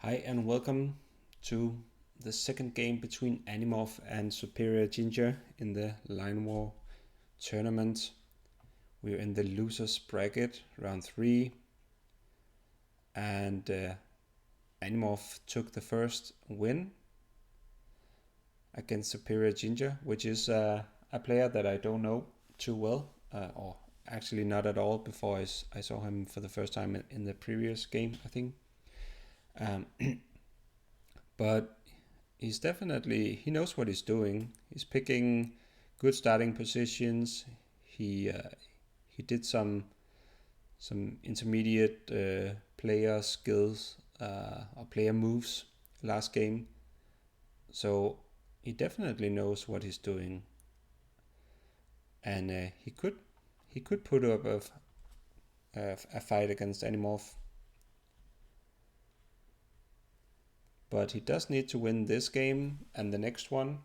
Hi and welcome to the second game between Animorph and SuperiorGinger in the Line War tournament. We're in the losers bracket, round 3, and Animorph took the first win against SuperiorGinger, which is a player that I don't know too well, or actually not at all before I saw him for the first time in the previous game, I think. But he knows what he's doing. He's picking good starting positions. He did some intermediate player skills or player moves last game, so he definitely knows what he's doing, and he could put up a fight against Animorph. But he does need to win this game and the next one,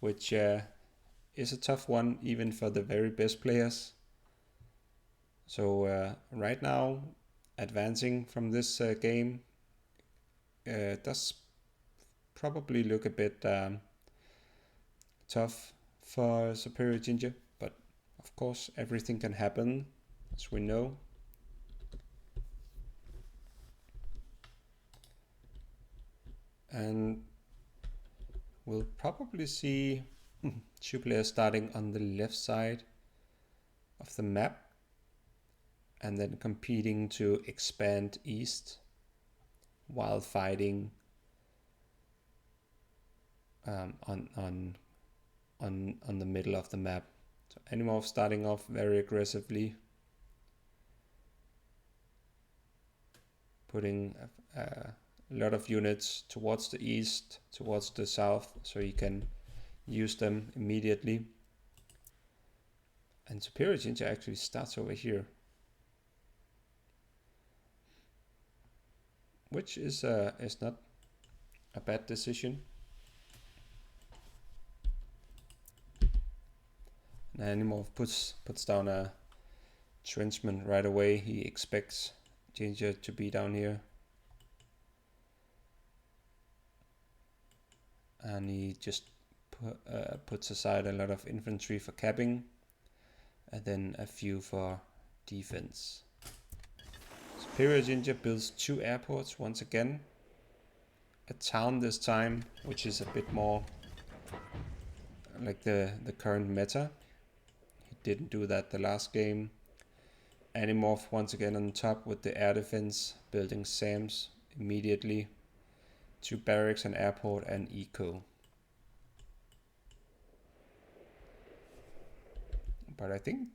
which is a tough one even for the very best players. So right now, advancing from this game does probably look a bit tough for SuperiorGinger, but of course everything can happen, as we know. And we'll probably see two players starting on the left side of the map and then competing to expand east while fighting on the middle of the map. So Animorph starting off very aggressively, putting a lot of units towards the east, towards the south, so you can use them immediately. And SuperiorGinger actually starts over here, which is not a bad decision. And Animorph puts down a trenchman right away. He expects Ginger to be down here, and he just puts aside a lot of infantry for capping, and then a few for defense. SuperiorGinger builds 2 airports once again. A town this time, which is a bit more like the current meta. He didn't do that the last game. Animorph once again on top with the air defense, building SAMs immediately. 2 barracks, an airport, and eco. But I think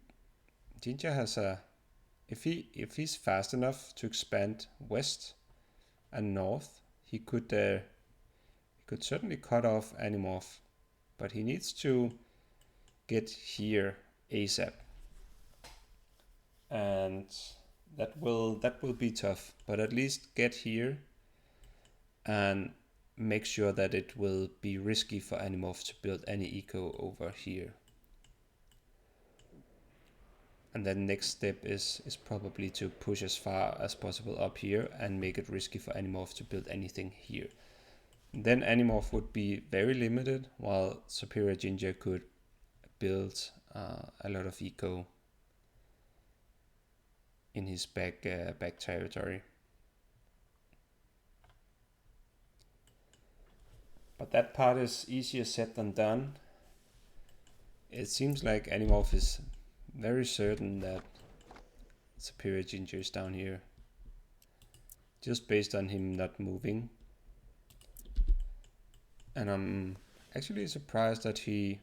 Ginger has if he's fast enough to expand west and north, he could certainly cut off Animorph, but he needs to get here ASAP, and that will be tough. But at least get here and make sure that it will be risky for Animorph to build any eco over here. And then next step is probably to push as far as possible up here and make it risky for Animorph to build anything here. And then Animorph would be very limited, while SuperiorGinger could build a lot of eco in his back territory. But that part is easier said than done. It seems like Animorph is very certain that SuperiorGinger is down here, just based on him not moving. And I'm actually surprised that he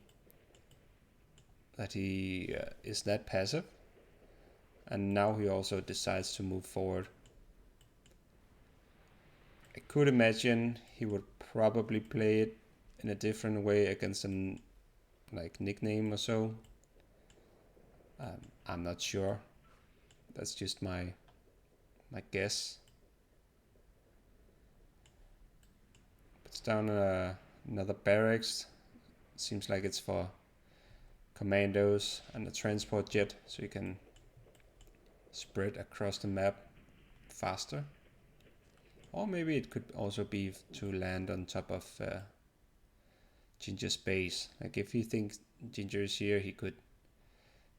is that passive, and now he also decides to move forward. I could imagine he would probably play it in a different way against an nickname or so. I'm not sure. That's just my guess. Puts down another barracks. Seems like it's for commandos and a transport jet, so you can spread across the map faster. Or maybe it could also be to land on top of Ginger's base. Like if he thinks Ginger is here, he could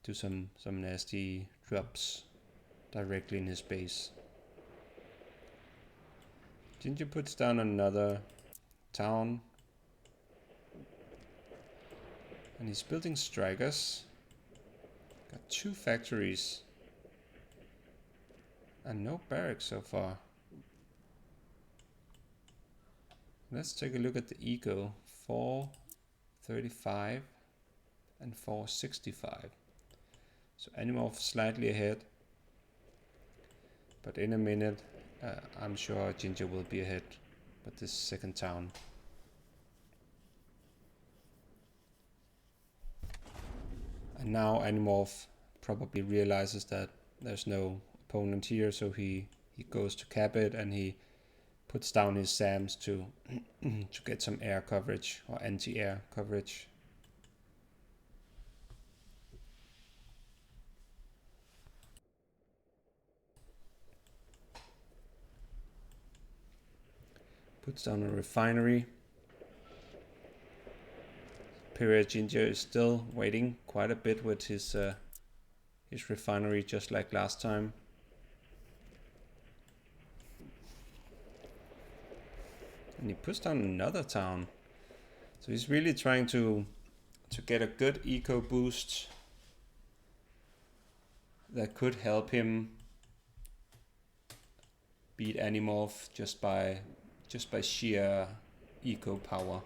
do some nasty drops directly in his base. Ginger puts down another town. And he's building strikers. Got 2 factories. And no barracks so far. Let's take a look at the eco. 435 and 465. So Animorph slightly ahead. But in a minute, I'm sure Ginger will be ahead with this second town. And now Animorph probably realizes that there's no opponent here, so he goes to cap it and he puts down his SAMs to to get some air coverage or anti-air coverage. Puts down a refinery. SuperiorGinger is still waiting quite a bit with his refinery, just like last time. And he puts down another town. So he's really trying to get a good eco boost that could help him beat Animorph just by sheer eco power.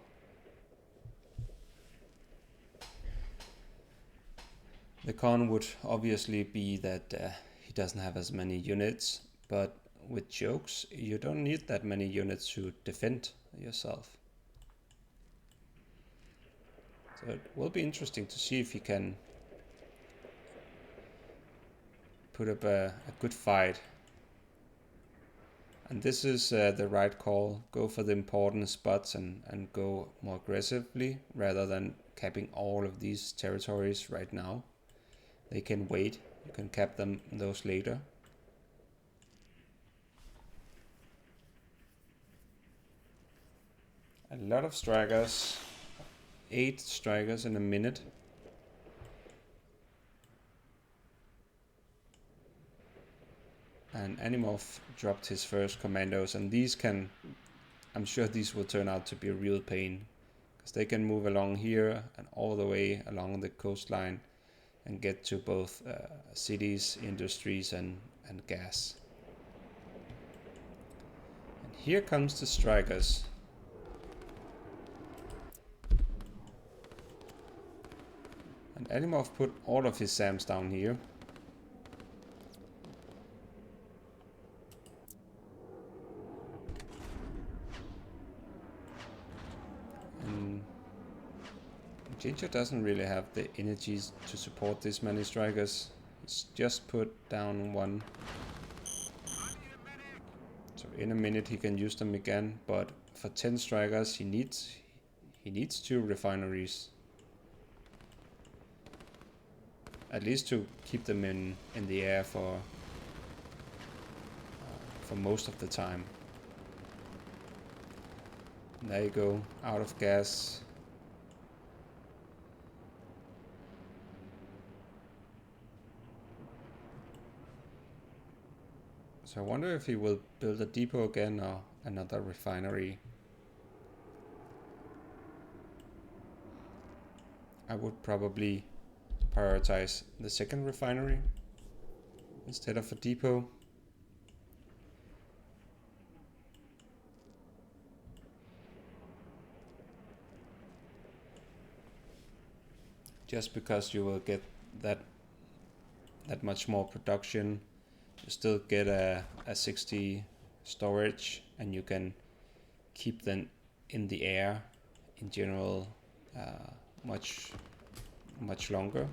The con would obviously be that he doesn't have as many units, but with jokes, you don't need that many units to defend yourself. So it will be interesting to see if he can put up a good fight. And this is the right call. Go for the important spots and go more aggressively rather than capping all of these territories right now. They can wait. You can cap those later. A lot of strikers. 8 strikers in a minute. And Animorph dropped his first commandos, and these can, I'm sure these will turn out to be a real pain, because they can move along here and all the way along the coastline and get to both cities, industries and gas. And here comes the strikers. And Animorph put all of his SAMs down here. And Ginger doesn't really have the energies to support this many strikers. He's just put down one. So in a minute he can use them again, but for 10 strikers he needs 2 refineries. At least to keep them in the air for most of the time. And there you go, out of gas. So I wonder if he will build a depot again or another refinery. I would probably prioritize the second refinery instead of a depot. Just because you will get that much more production, you still get a 60 storage, and you can keep them in the air in general much longer.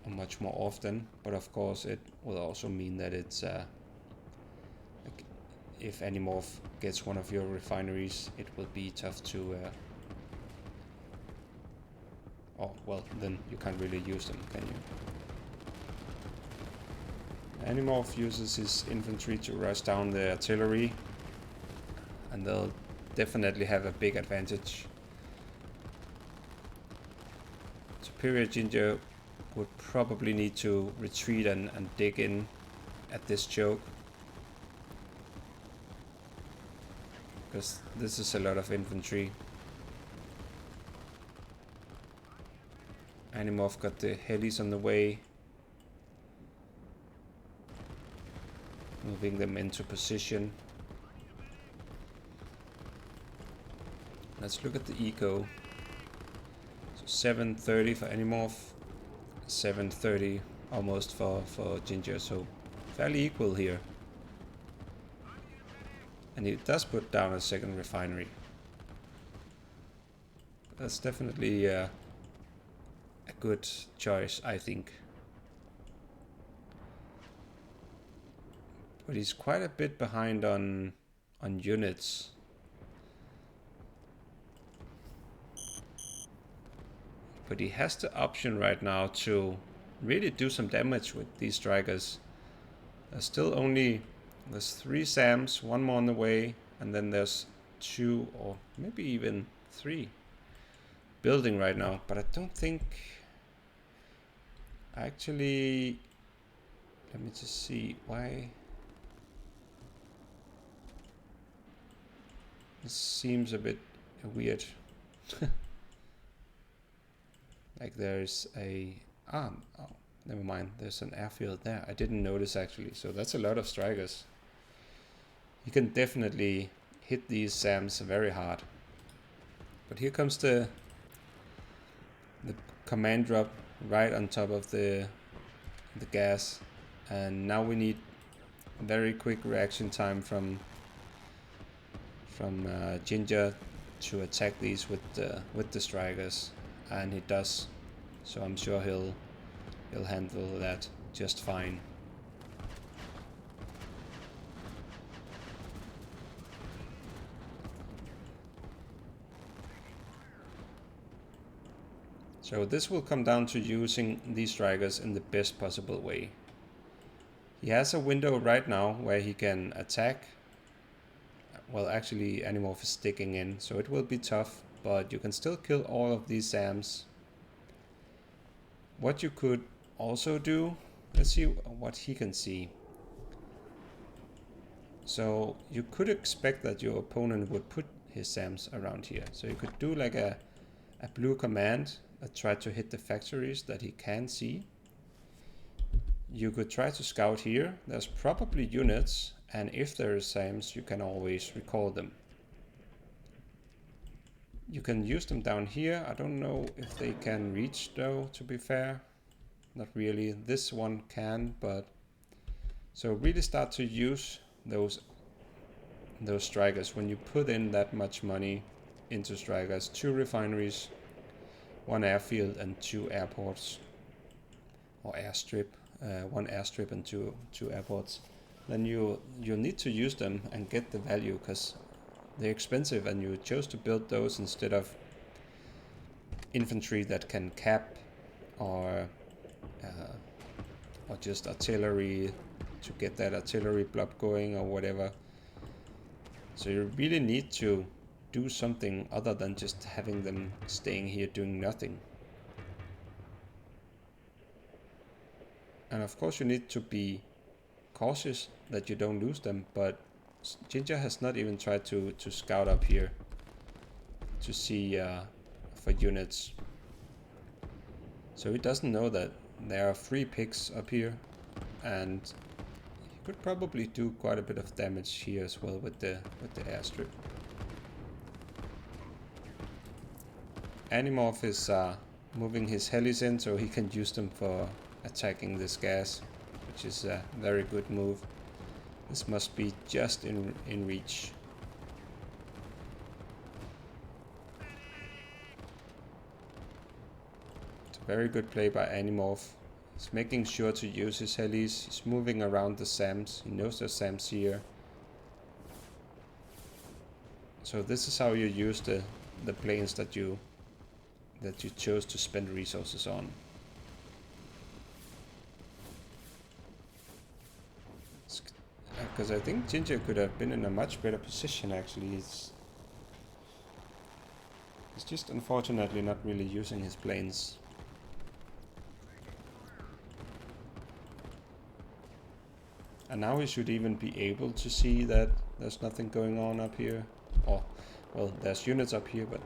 Much more often, but of course it will also mean that it's like if Animorph gets one of your refineries, it will be tough to oh well, then you can't really use them, can you? Animorph uses his infantry to rush down the artillery, and they'll definitely have a big advantage. SuperiorGinger would probably need to retreat and dig in at this choke, because this is a lot of infantry. Animorph got the helis on the way, moving them into position. Let's look at the eco. So 730 for Animorph, 730 almost for Ginger, so fairly equal here. And he does put down a second refinery. That's definitely a good choice, I think. But he's quite a bit behind on units. But he has the option right now to really do some damage with these strikers. There's 3 SAMs, 1 more on the way, and then there's 2 or maybe even 3 building right now. But I don't think... Actually, let me just see why... This seems a bit weird. Like there's a... oh, never mind. There's an airfield there. I didn't notice actually. So that's a lot of strikers. You can definitely hit these SAMs very hard. But here comes the command drop right on top of the gas. And now we need very quick reaction time from Ginger to attack these with the strikers, and he does, so I'm sure he'll handle that just fine. So this will come down to using these strikers in the best possible way. He has a window right now where he can attack. Well, actually Animorph is sticking in, so it will be tough, but you can still kill all of these SAMs. What you could also do, let's see what he can see. So you could expect that your opponent would put his SAMs around here. So you could do like a blue command that try to hit the factories that he can see. You could try to scout here. There's probably units, and if there is SAMs, you can always recall them. You can use them down here. I don't know if they can reach though, to be fair. Not really. This one can, but... So really start to use those strikers. When you put in that much money into strikers, 2 refineries, 1 airfield and 2 airports. Or airstrip. 1 airstrip and 2 airports. Then you need to use them and get the value, because they're expensive, and you chose to build those instead of infantry that can cap or just artillery to get that artillery blob going or whatever. So you really need to do something other than just having them staying here doing nothing. And of course you need to be cautious that you don't lose them, but Ginger has not even tried to scout up here to see for units. So he doesn't know that there are 3 picks up here, and he could probably do quite a bit of damage here as well with the airstrip. Animorph is moving his helis in so he can use them for attacking this gas, which is a very good move. This must be just in reach. It's a very good play by Animorph. He's making sure to use his helis. He's moving around the SAMs. He knows there's SAMs here. So this is how you use the planes that you chose to spend resources on. because I think Ginger could have been in a much better position actually. He's just unfortunately not really using his planes. And now he should even be able to see that there's nothing going on up here. Or, well, there's units up here, but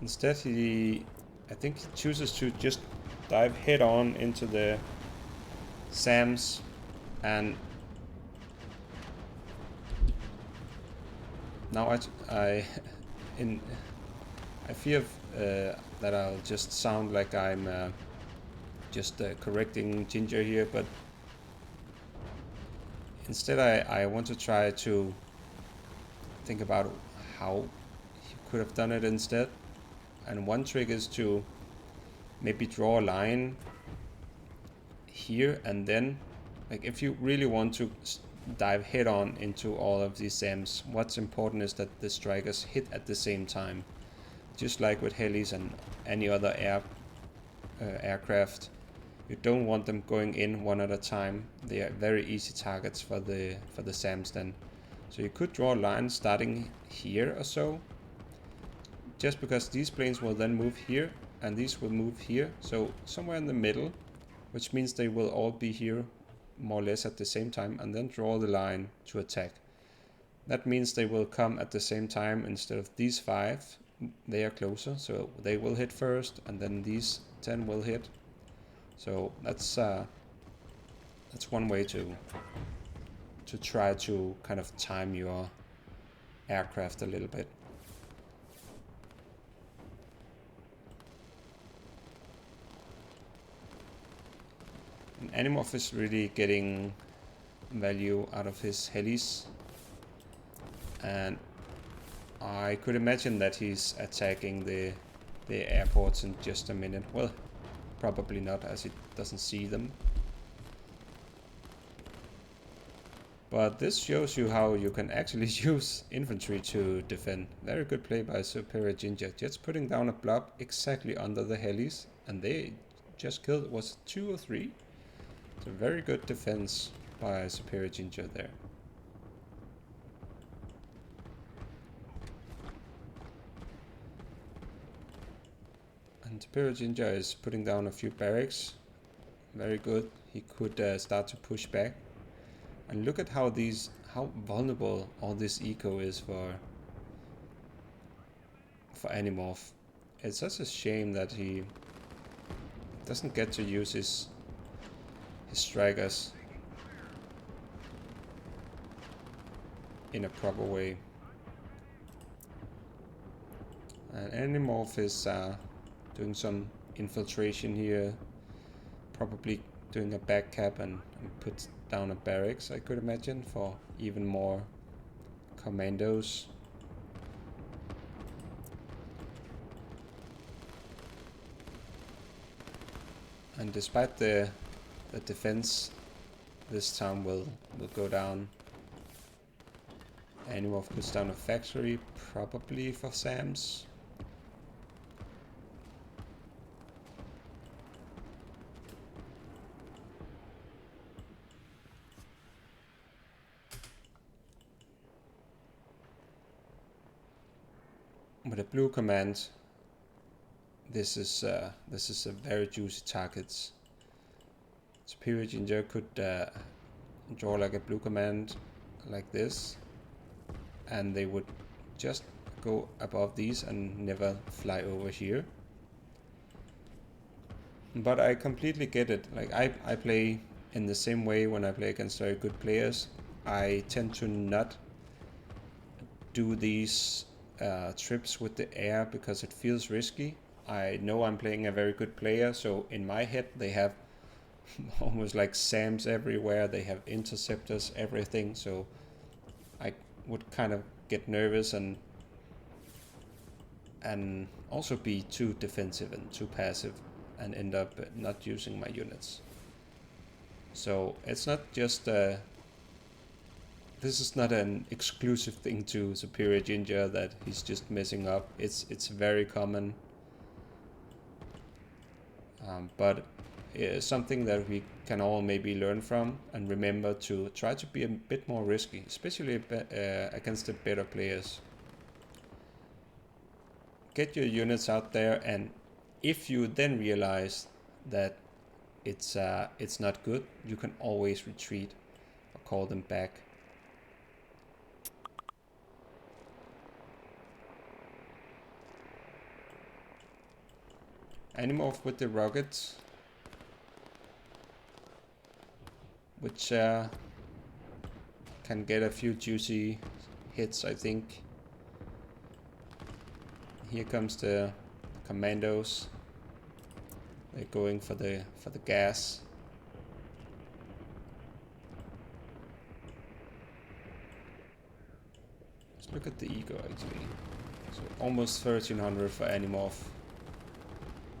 instead I think he chooses to just dive head on into the SAMs, and now I fear that I'll just sound like I'm just correcting Ginger here, but instead I want to try to think about how he could have done it instead. And one trick is to maybe draw a line here, and then, like, if you really want to dive head on into all of these SAMs, what's important is that the strikers hit at the same time. Just like with helis and any other aircraft, you don't want them going in one at a time. They are very easy targets for the SAMs then. So you could draw a line starting here or so, just because these planes will then move here and these will move here, so somewhere in the middle, which means they will all be here more or less at the same time, and then draw the line to attack. That means they will come at the same time. Instead of these 5, they are closer, so they will hit first, and then these 10 will hit. So that's one way to try to kind of time your aircraft a little bit. And Animorph is really getting value out of his helis, and I could imagine that he's attacking the airports in just a minute. Well, probably not, as he doesn't see them. But this shows you how you can actually use infantry to defend. Very good play by SuperiorGinger, just putting down a blob exactly under the helis, and they just killed, was it 2 or 3? It's a very good defense by SuperiorGinger there. And SuperiorGinger is putting down a few barracks. Very good. He could start to push back. And look at how vulnerable all this eco is for Animorph. It's such a shame that he doesn't get to use his strikers in a proper way. And Animorph is doing some infiltration here, probably doing a back cap and put down a barracks, I could imagine, for even more commandos. And despite the defense, this town will go down. Animorph puts down a factory, probably for SAMs. With a blue command, this is a very juicy target. SuperiorGinger could draw like a blue command like this, and they would just go above these and never fly over here. But I completely get it. Like I play in the same way when I play against very good players. I tend to not do these trips with the air because it feels risky. I know I'm playing a very good player, so in my head they have almost like SAMs everywhere, they have interceptors, everything, so I would kind of get nervous and also be too defensive and too passive and end up not using my units. So it's not just this is not an exclusive thing to SuperiorGinger that he's just messing up. It's very common. But something that we can all maybe learn from and remember to try to be a bit more risky, especially against the better players. Get your units out there, and if you then realize that it's not good, you can always retreat or call them back. Animorph with the rockets, which can get a few juicy hits, I think. Here comes the commandos. They're going for the gas. Let's look at the eco actually. So almost 1300 for Animorph,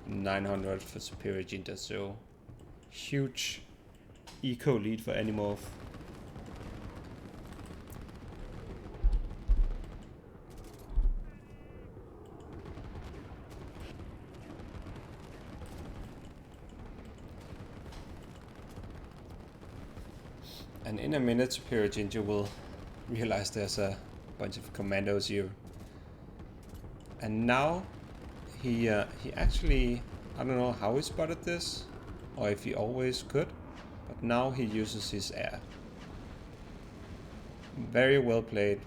900 for SuperiorGinger. So huge eco lead for Animorph. And in a minute, SuperiorGinger will realize there's a bunch of commandos here. And now he actually, I don't know how he spotted this, or if he always could, but now he uses his air. Very well played.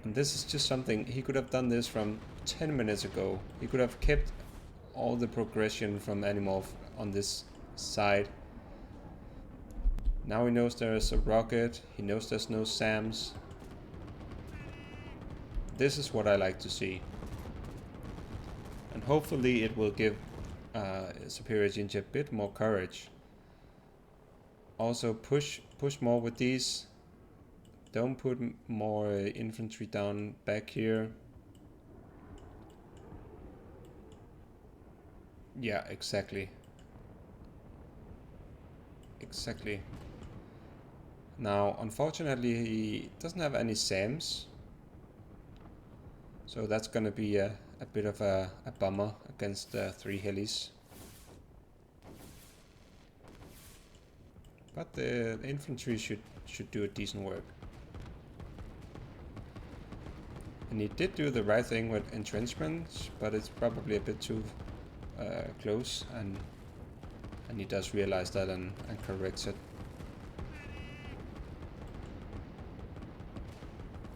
And this is just something, he could have done this from 10 minutes ago. He could have kept all the progression from Animorph on this side. Now he knows there's a rocket, he knows there's no SAMs. This is what I like to see. And hopefully it will give SuperiorGinger a bit more courage. Also push more with these. Don't put more infantry down back here. Yeah, exactly. Exactly. Now, unfortunately, he doesn't have any SAMs. So that's going to be a bit of a bummer against 3 helis. But the infantry should do a decent work. And he did do the right thing with entrenchments, but it's probably a bit too close, and he does realize that and corrects it.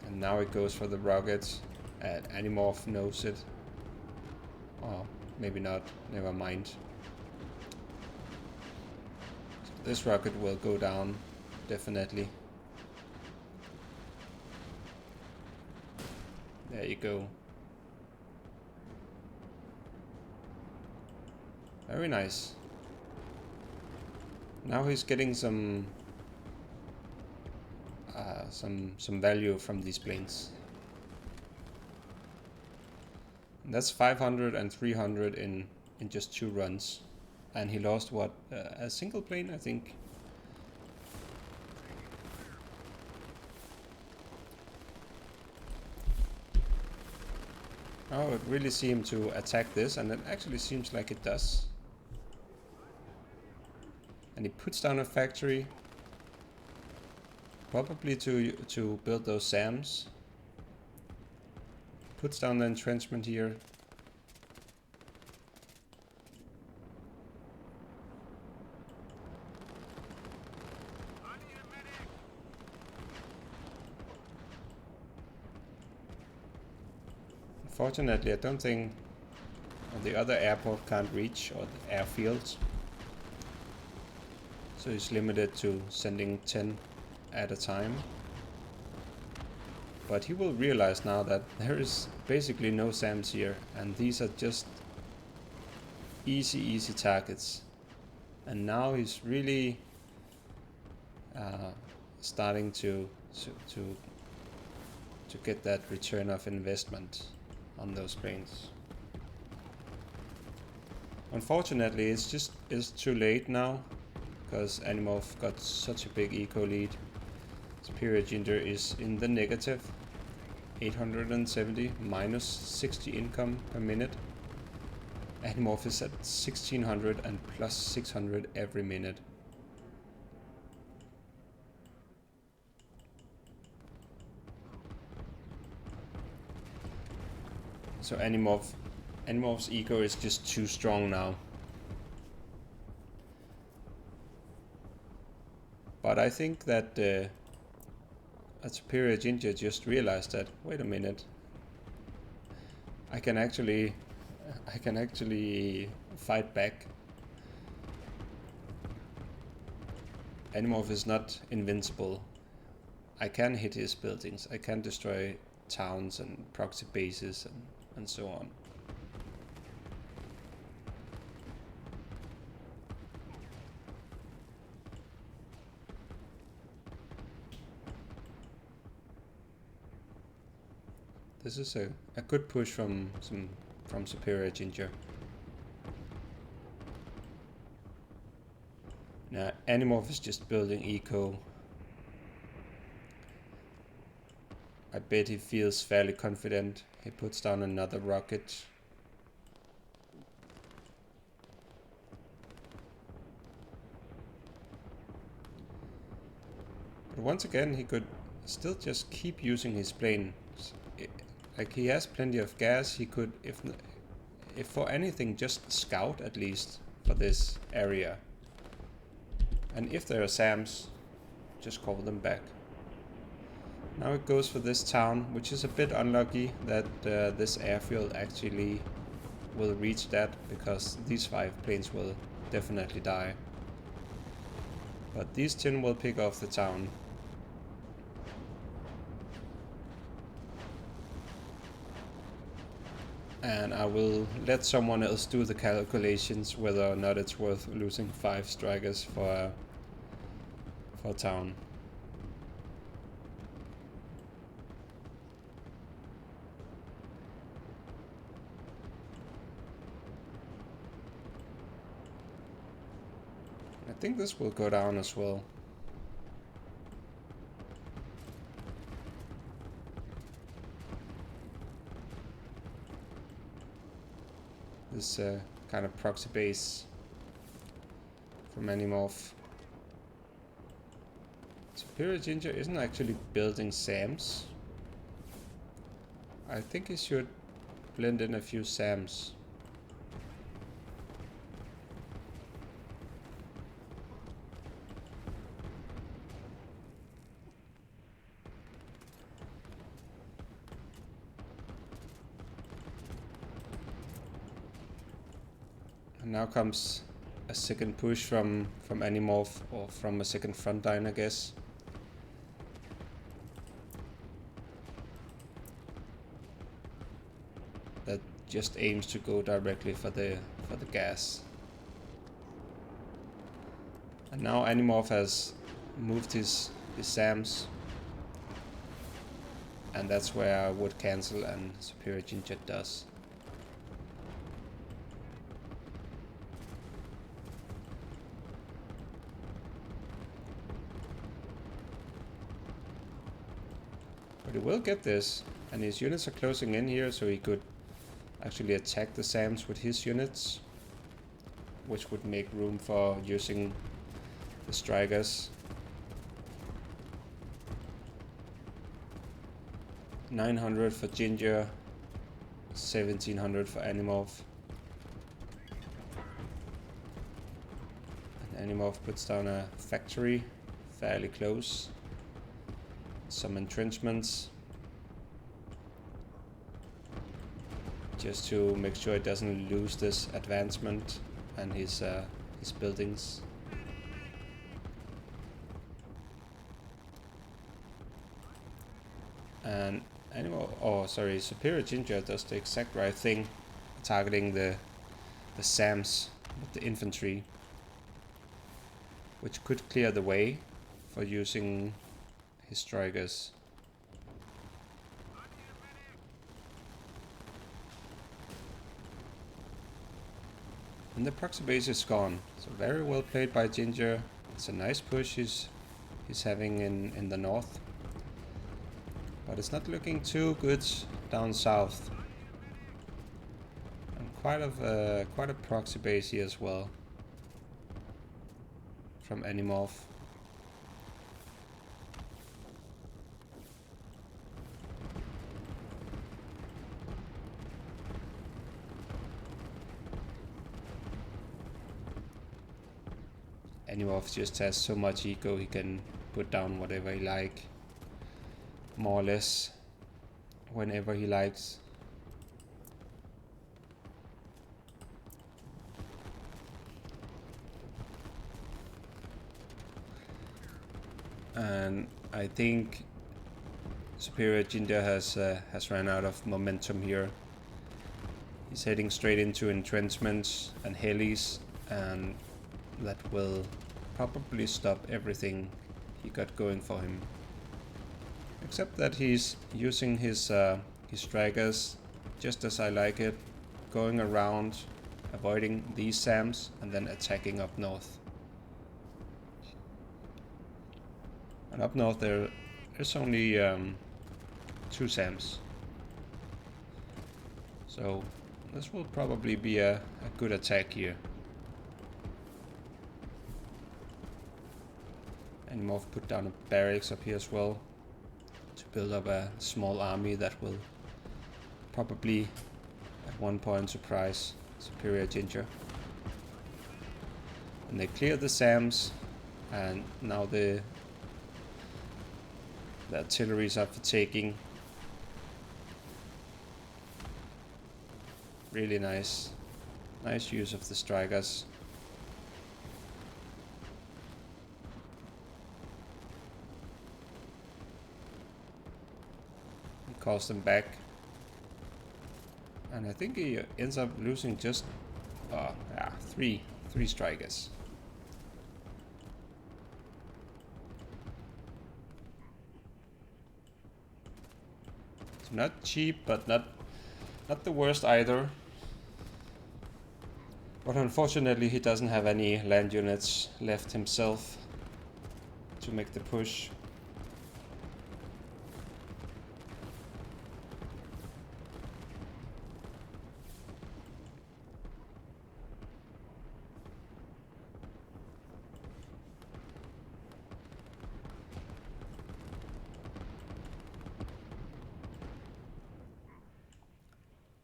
And now it goes for the rockets, and Animorph knows it. Or maybe not, never mind. So this rocket will go down, definitely. There you go. Very nice. Now he's getting some value from these planes. And that's 500 and 300 in just 2 runs, and he lost what, a single plane, I think. Oh, it really seemed to attack this, and it actually seems like it does. And he puts down a factory, probably to build those SAMs. Puts down the entrenchment here. Unfortunately, I don't think the other airport can't reach, or the airfields. So he's limited to sending 10 at a time. But he will realize now that there is basically no SAMs here, and these are just easy targets. And now he's really starting to get that return of investment on those planes. Unfortunately, it's too late now, because Animorph got such a big eco lead. SuperiorGinger is in the negative, 870 minus 60 income per minute. Animorph is at 1600 and plus 600 every minute. So Animorph's ego is just too strong now. But I think that a SuperiorGinger just realized that, wait a minute, I can actually fight back. Animorph is not invincible. I can hit his buildings, I can destroy towns and proxy bases and so on. This is a good push from SuperiorGinger. Now Animorph is just building eco. I bet he feels fairly confident. He puts down another rocket. But once again, he could still just keep using his plane. Like, he has plenty of gas. He could, if for anything, just scout at least for this area. And if there are SAMs, just call them back. Now it goes for this town, which is a bit unlucky that this airfield actually will reach that, because these 5 planes will definitely die. But these 10 will pick off the town. And I will let someone else do the calculations whether or not it's worth losing 5 strikers for a town. I think this will go down as well. This kind of proxy base from Animorph. SuperiorGinger isn't actually building SAMs. I think he should blend in a few SAMs. And now comes a second push from Animorph, or from a second front line, I guess. That just aims to go directly for the gas. And now Animorph has moved his SAMs, and that's where I would cancel, and SuperiorGinger does. But he will get this, and his units are closing in here, so he could actually attack the SAMs with his units, which would make room for using the strikers. 900 for Ginger, 1700 for Animorph. And Animorph puts down a factory fairly close. Some entrenchments, just to make sure it doesn't lose this advancement and his buildings. And SuperiorGinger does the exact right thing, targeting the SAMs with the infantry, which could clear the way for using his strikers. And the proxy base is gone. So very well played by Ginger. It's a nice push he's having in the north. But it's not looking too good down south. And quite a proxy base here as well from Animorph. Animorph just has so much ego, he can put down whatever he like, more or less, whenever he likes. And I think SuperiorGinger has ran out of momentum here. He's heading straight into entrenchments and helis, and that will probably stop everything he got going for him. Except that he's using his strikers just as I like it, going around, avoiding these SAMs, and then attacking up north. And up north there's only 2 SAMs. So this will probably be a good attack here. Animorph put down a barracks up here as well to build up a small army that will probably at one point surprise SuperiorGinger. And they clear the SAMs, and now the artilleries are fatiguing. Really nice use of the strikers. He calls them back, and I think he ends up losing just three strikers. It's not cheap, but not the worst either. But unfortunately he doesn't have any land units left himself to make the push.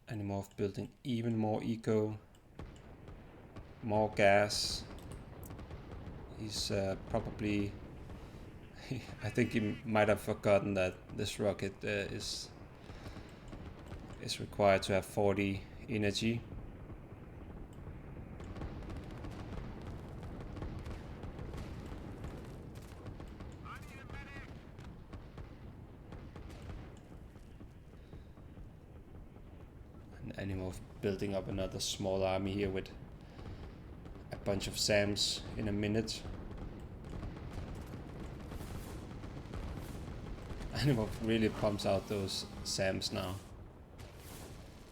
Animorph building even more eco, more gas. He's probably I think he might have forgotten that this rocket is required to have 40 energy. And Animorph building up another small army here with a bunch of SAMs in a minute. Animorph really pumps out those SAMs now.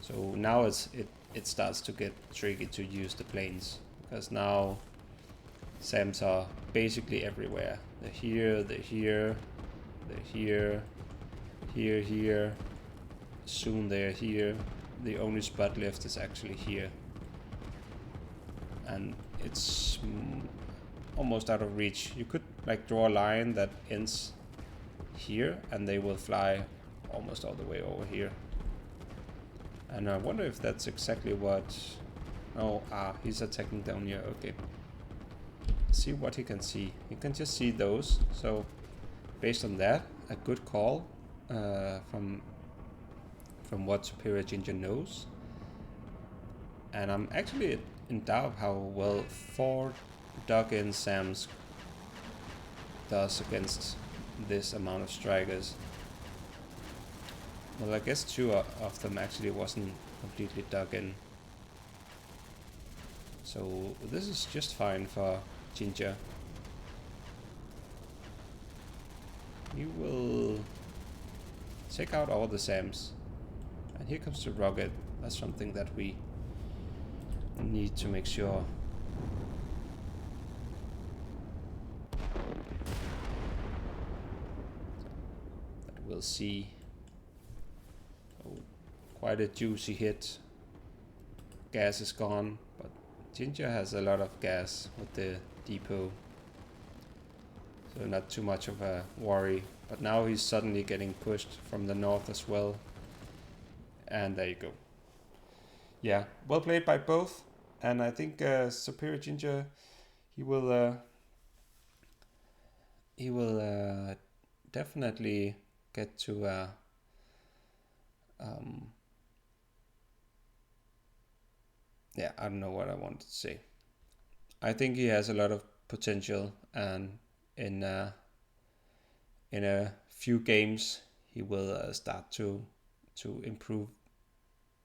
So now it starts to get tricky to use the planes, because now SAMs are basically everywhere. They're here, they're here, they're here, here. Soon they're here. The only spot left is actually here. And it's almost out of reach. You could like draw a line that ends here and they will fly almost all the way over here. And I wonder if that's exactly what... Oh, he's attacking down here. Okay. See what he can see. He can just see those. So, based on that, a good call from what SuperiorGinger knows. And I'm actually in doubt how well 4 dug-in SAMs does against this amount of strikers. Well, I guess 2 of them actually wasn't completely dug in. So this is just fine for Ginger. He will take out all the SAMs. And here comes the rocket. That's something that we need to make sure. That we'll see. Oh, quite a juicy hit. gas is gone, but Ginger has a lot of gas with the depot, so not too much of a worry. But now he's suddenly getting pushed from the north as well, and there you go. Yeah, well played by both, and I think SuperiorGinger, he will definitely get to yeah, I don't know what I wanted to say. I think he has a lot of potential, and in a few games he will start to improve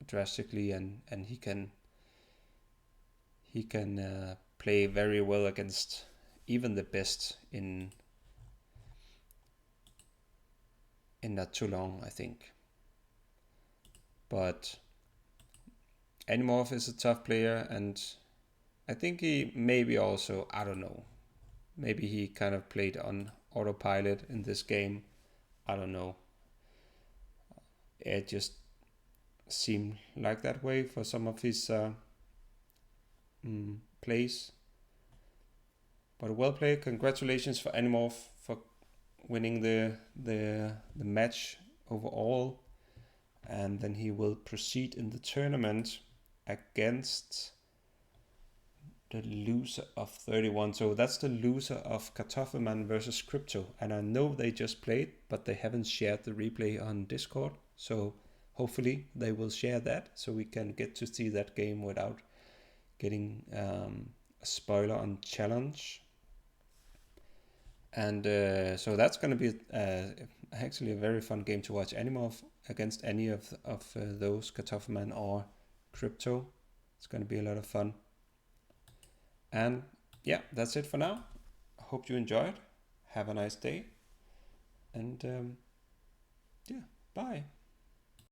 drastically, and he can play very well against even the best in not too long, I think. But Animorph is a tough player, and I think he maybe also, I don't know, maybe he kind of played on autopilot in this game. I don't know. It just seemed like that way for some of his plays. But well played. Congratulations for Animorph for winning the match overall. And then he will proceed in the tournament against the loser of 31. So that's the loser of Kartoffelman versus Crypto. And I know they just played, but they haven't shared the replay on Discord. So hopefully they will share that so we can get to see that game without getting a spoiler on challenge. And so that's going to be actually a very fun game to watch. Animorph against any of those, Kartoffelman or Crypto. It's going to be a lot of fun. And yeah, that's it for now. Hope you enjoyed. Have a nice day. And yeah, bye.